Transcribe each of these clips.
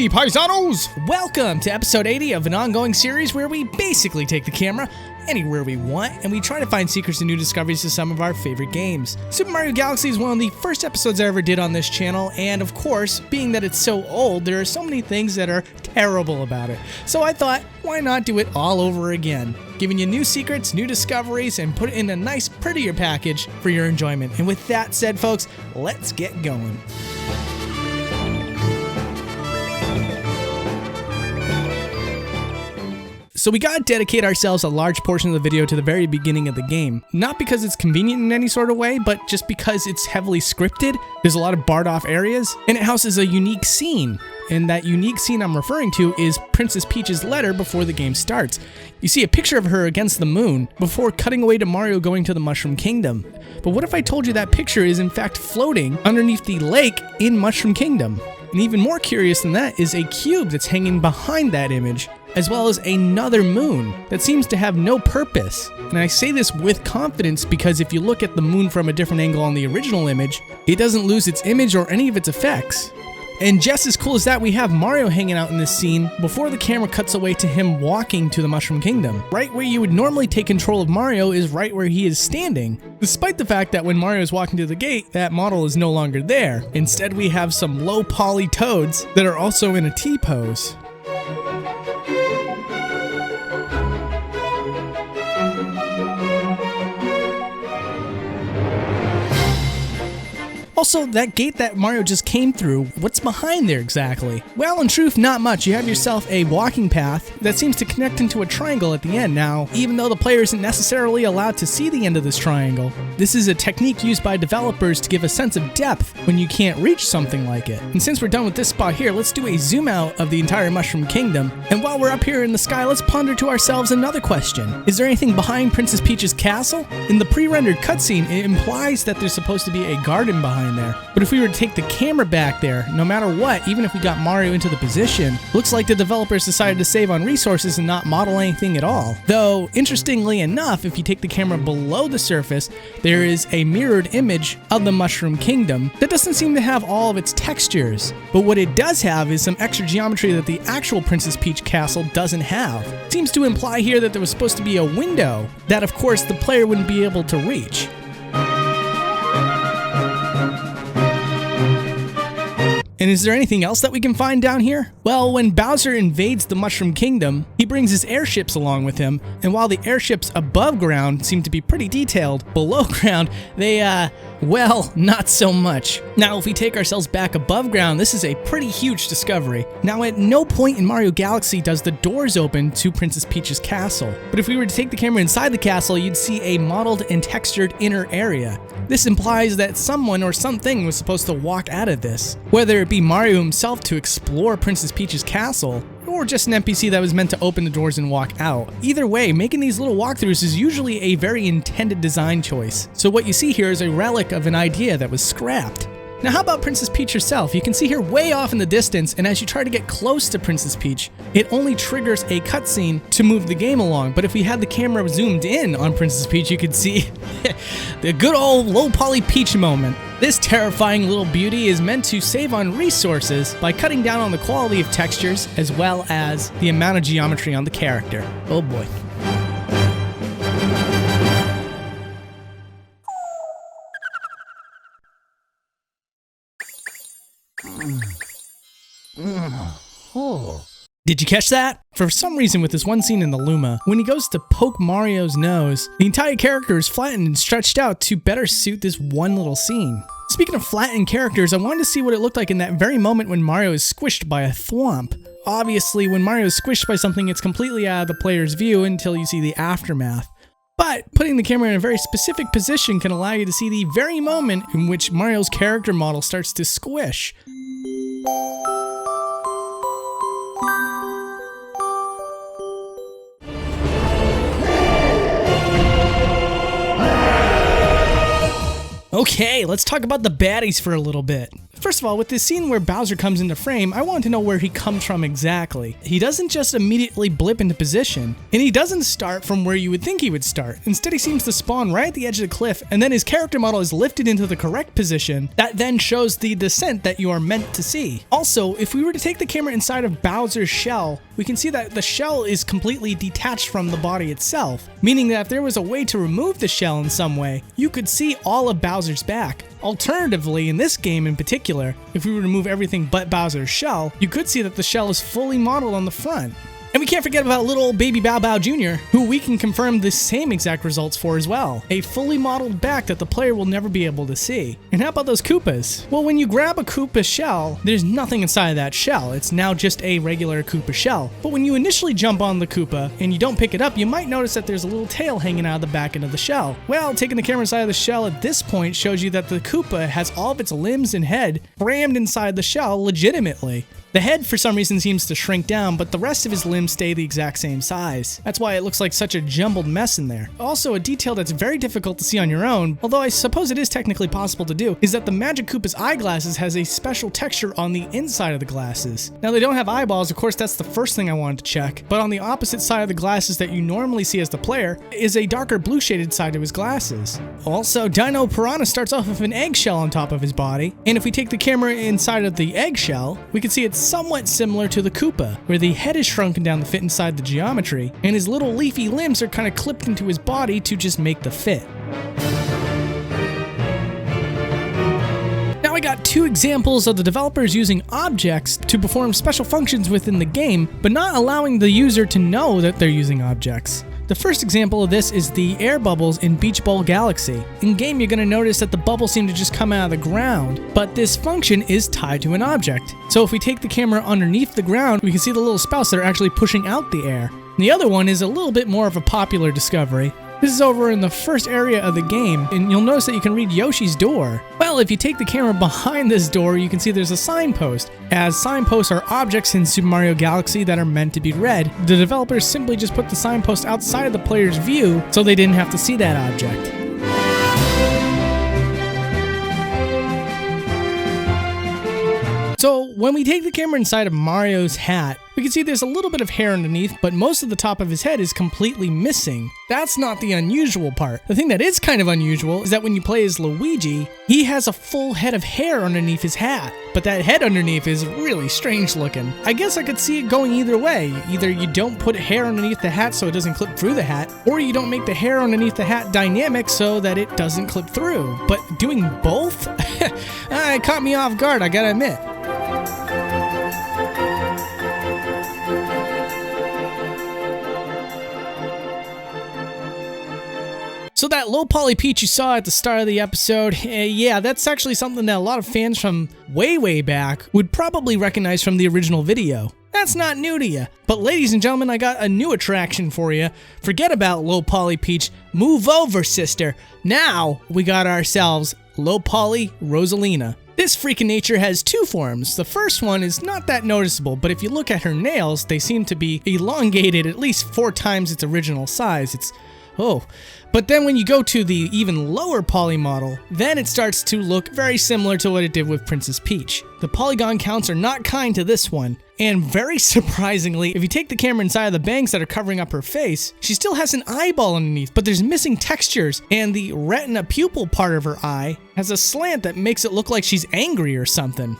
Howdy, paisanos! Welcome to episode 80 of an ongoing series where we basically take the camera anywhere we want and we try to find secrets and new discoveries to some of our favorite games. Super Mario Galaxy is one of the first episodes I ever did on this channel, and of course, being that it's so old, there are so many things that are terrible about it. So I thought, why not do it all over again? Giving you new secrets, new discoveries, and put it in a nice, prettier package for your enjoyment. And with that said, folks, let's get going. So we gotta dedicate ourselves a large portion of the video to the very beginning of the game. Not because it's convenient in any sort of way, but just because it's heavily scripted. There's a lot of barred off areas, and it houses a unique scene. And that unique scene I'm referring to is Princess Peach's letter before the game starts. You see a picture of her against the moon before cutting away to Mario going to the Mushroom Kingdom. But what if I told you that picture is in fact floating underneath the lake in Mushroom Kingdom? And even more curious than that is a cube that's hanging behind that image, as well as another moon that seems to have no purpose. And I say this with confidence because if you look at the moon from a different angle on the original image, it doesn't lose its image or any of its effects. And just as cool as that, we have Mario hanging out in this scene before the camera cuts away to him walking to the Mushroom Kingdom. Right where you would normally take control of Mario is right where he is standing, despite the fact that when Mario is walking to the gate, that model is no longer there. Instead, we have some low poly toads that are also in a T-pose. Also, that gate that Mario just came through, what's behind there exactly? Well, in truth, not much. You have yourself a walking path that seems to connect into a triangle at the end. Now, even though the player isn't necessarily allowed to see the end of this triangle, this is a technique used by developers to give a sense of depth when you can't reach something like it. And since we're done with this spot here, let's do a zoom out of the entire Mushroom Kingdom. And while we're up here in the sky, let's ponder to ourselves another question. Is there anything behind Princess Peach's castle? In the pre-rendered cutscene, it implies that there's supposed to be a garden behind there. But if we were to take the camera back there, no matter what, even if we got Mario into the position, looks like the developers decided to save on resources and not model anything at all. Though, interestingly enough, if you take the camera below the surface, there is a mirrored image of the Mushroom Kingdom that doesn't seem to have all of its textures. But what it does have is some extra geometry that the actual Princess Peach castle doesn't have. It seems to imply here that there was supposed to be a window that, of course, the player wouldn't be able to reach. And is there anything else that we can find down here? Well, when Bowser invades the Mushroom Kingdom, he brings his airships along with him, and while the airships above ground seem to be pretty detailed, below ground, they, well, not so much. Now, if we take ourselves back above ground, this is a pretty huge discovery. Now, at no point in Mario Galaxy does the doors open to Princess Peach's castle. But if we were to take the camera inside the castle, you'd see a modeled and textured inner area. This implies that someone or something was supposed to walk out of this. Whether it be Mario himself to explore Princess Peach's castle, or just an NPC that was meant to open the doors and walk out. Either way, making these little walkthroughs is usually a very intended design choice. So what you see here is a relic of an idea that was scrapped. Now how about Princess Peach herself? You can see her way off in the distance, and as you try to get close to Princess Peach, it only triggers a cutscene to move the game along. But if we had the camera zoomed in on Princess Peach, you could see the good old low poly Peach moment. This terrifying little beauty is meant to save on resources by cutting down on the quality of textures as well as the amount of geometry on the character. Oh boy. Did you catch that? For some reason with this one scene in the Luma, when he goes to poke Mario's nose, the entire character is flattened and stretched out to better suit this one little scene. Speaking of flattened characters, I wanted to see what it looked like in that very moment when Mario is squished by a thwomp. Obviously, when Mario is squished by something, it's completely out of the player's view until you see the aftermath. But putting the camera in a very specific position can allow you to see the very moment in which Mario's character model starts to squish. Okay, let's talk about the baddies for a little bit. First of all, with this scene where Bowser comes into frame, I want to know where he comes from exactly. He doesn't just immediately blip into position, and he doesn't start from where you would think he would start. Instead, he seems to spawn right at the edge of the cliff, and then his character model is lifted into the correct position that then shows the descent that you are meant to see. Also, if we were to take the camera inside of Bowser's shell, we can see that the shell is completely detached from the body itself, meaning that if there was a way to remove the shell in some way, you could see all of Bowser's back. Alternatively, in this game in particular, if we were to remove everything but Bowser's shell, you could see that the shell is fully modeled on the front. And we can't forget about little baby Bow Bow Jr., who we can confirm the same exact results for as well. A fully modeled back that the player will never be able to see. And how about those Koopas? Well, when you grab a Koopa shell, there's nothing inside of that shell. It's now just a regular Koopa shell. But when you initially jump on the Koopa and you don't pick it up, you might notice that there's a little tail hanging out of the back end of the shell. Well, taking the camera inside of the shell at this point shows you that the Koopa has all of its limbs and head crammed inside the shell legitimately. The head for some reason seems to shrink down, but the rest of his limbs stay the exact same size. That's why it looks like such a jumbled mess in there. Also, a detail that's very difficult to see on your own, although I suppose it is technically possible to do, is that the Magic Koopa's eyeglasses has a special texture on the inside of the glasses. Now, they don't have eyeballs, of course that's the first thing I wanted to check, but on the opposite side of the glasses that you normally see as the player is a darker blue shaded side to his glasses. Also, Dino Piranha starts off with an eggshell on top of his body, and if we take the camera inside of the eggshell, we can see it's somewhat similar to the Koopa, where the head is shrunken down to fit inside the geometry, and his little leafy limbs are kind of clipped into his body to just make the fit. Now I got two examples of the developers using objects to perform special functions within the game, but not allowing the user to know that they're using objects. The first example of this is the air bubbles in Beach Ball Galaxy. In game, you're going to notice that the bubbles seem to just come out of the ground, but this function is tied to an object. So if we take the camera underneath the ground, we can see the little spouts that are actually pushing out the air. The other one is a little bit more of a popular discovery. This is over in the first area of the game, and you'll notice that you can read Yoshi's door. Well, if you take the camera behind this door, you can see there's a signpost. As signposts are objects in Super Mario Galaxy that are meant to be read, the developers simply just put the signpost outside of the player's view so they didn't have to see that object. So when we take the camera inside of Mario's hat, we can see there's a little bit of hair underneath, but most of the top of his head is completely missing. That's not the unusual part. The thing that is kind of unusual is that when you play as Luigi, he has a full head of hair underneath his hat, but that head underneath is really strange looking. I guess I could see it going either way. Either you don't put hair underneath the hat so it doesn't clip through the hat, or you don't make the hair underneath the hat dynamic so that it doesn't clip through. But doing both? It caught me off guard, I gotta admit. So that low poly peach you saw at the start of the episode, yeah, that's actually something that a lot of fans from way back would probably recognize from the original video. That's not new to you. But ladies and gentlemen, I got a new attraction for you. Forget about low poly peach, move over, sister. Now we got ourselves low poly Rosalina. This freak of nature has two forms. The first one is not that noticeable, but if you look at her nails, they seem to be elongated at least 4 times its original size. But then when you go to the even lower poly model, then it starts to look very similar to what it did with Princess Peach. The polygon counts are not kind to this one, and very surprisingly, if you take the camera inside of the bangs that are covering up her face, she still has an eyeball underneath, but there's missing textures, and the retina pupil part of her eye has a slant that makes it look like she's angry or something.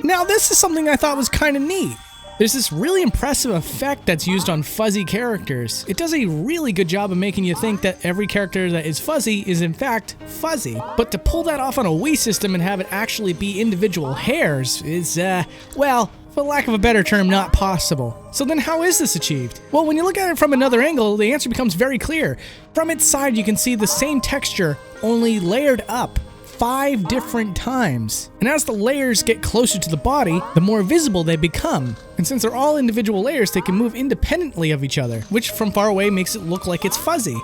Now this is something I thought was kind of neat. There's this really impressive effect that's used on fuzzy characters. It does a really good job of making you think that every character that is fuzzy is in fact fuzzy. But to pull that off on a Wii system and have it actually be individual hairs is, well, for lack of a better term, not possible. So then how is this achieved? Well, when you look at it from another angle, the answer becomes very clear. From its side, you can see the same texture, only layered up 5 different times. And as the layers get closer to the body, the more visible they become. And since they're all individual layers, they can move independently of each other, which from far away makes it look like it's fuzzy.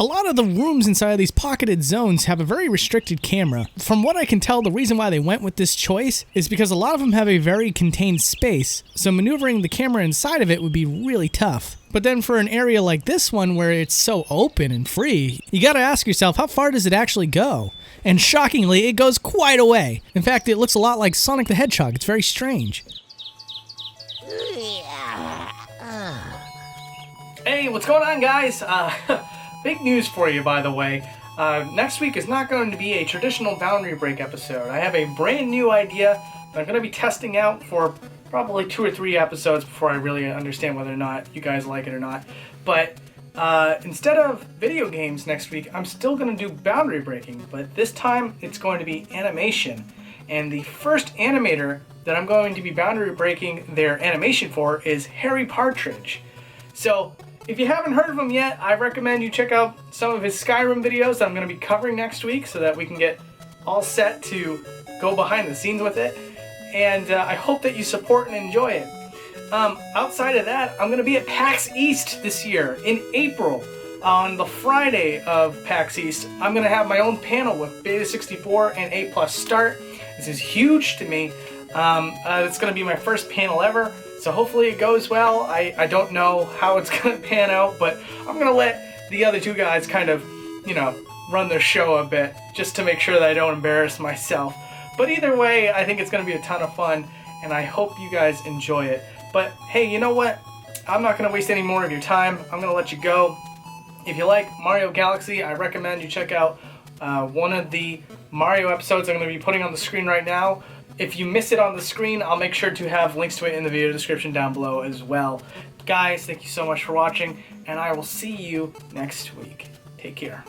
A lot of the rooms inside of these pocketed zones have a very restricted camera. From what I can tell, the reason why they went with this choice is because a lot of them have a very contained space, so maneuvering the camera inside of it would be really tough. But then for an area like this one where it's so open and free, you gotta ask yourself, how far does it actually go? And shockingly, it goes quite a way. In fact, it looks a lot like Sonic the Hedgehog. It's very strange. Hey, what's going on, guys? Big news for you, by the way. Next week is not going to be a traditional boundary break episode. I have a brand new idea that I'm going to be testing out for probably 2 or 3 episodes before I really understand whether or not you guys like it or not. But instead of video games next week, I'm still going to do boundary breaking, but this time it's going to be animation. And the first animator that I'm going to be boundary breaking their animation for is Harry Partridge. So if you haven't heard of him yet, I recommend you check out some of his Skyrim videos that I'm going to be covering next week so that we can get all set to go behind the scenes with it. And I hope that you support and enjoy it. Outside of that, I'm going to be at PAX East this year in April. On the Friday of PAX East, I'm going to have my own panel with Beta 64 and A+ Start. This is huge to me. It's going to be my first panel ever. So hopefully it goes well. I don't know how it's going to pan out, but I'm going to let the other 2 guys kind of, run their show a bit just to make sure that I don't embarrass myself. But either way, I think it's going to be a ton of fun, and I hope you guys enjoy it. But hey, you know what? I'm not going to waste any more of your time. I'm going to let you go. If you like Mario Galaxy, I recommend you check out one of the Mario episodes I'm going to be putting on the screen right now. If you miss it on the screen, I'll make sure to have links to it in the video description down below as well. Guys, thank you so much for watching, and I will see you next week. Take care.